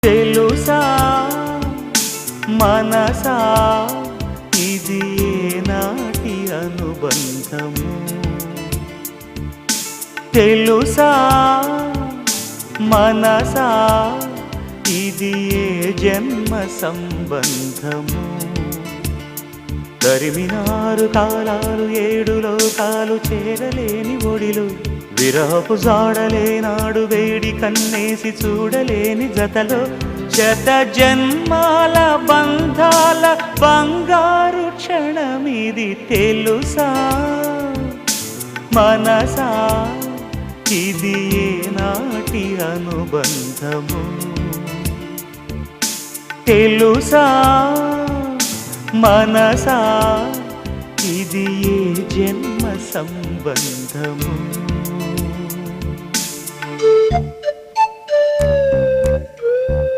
తెలుసా మనసా ఇది ఏనాటి అనుబంధము, తెలుసా మనసా ఇది ఏ జన్మ సంబంధము. తరిమినారు కాలాలు ఏడు లోకాలు చేరలేని ఒడిలు, విరహపు జాడలేనాడు వేడి కన్నేసి చూడలేని జతలో, శత జన్మాల బంధాల బంగారు క్షణమిది. తెలుసా మనసా ఇది ఏనాటి అనుబంధము, తెలుసా మనసా ఇది ఏ జన్మ సంబంధము.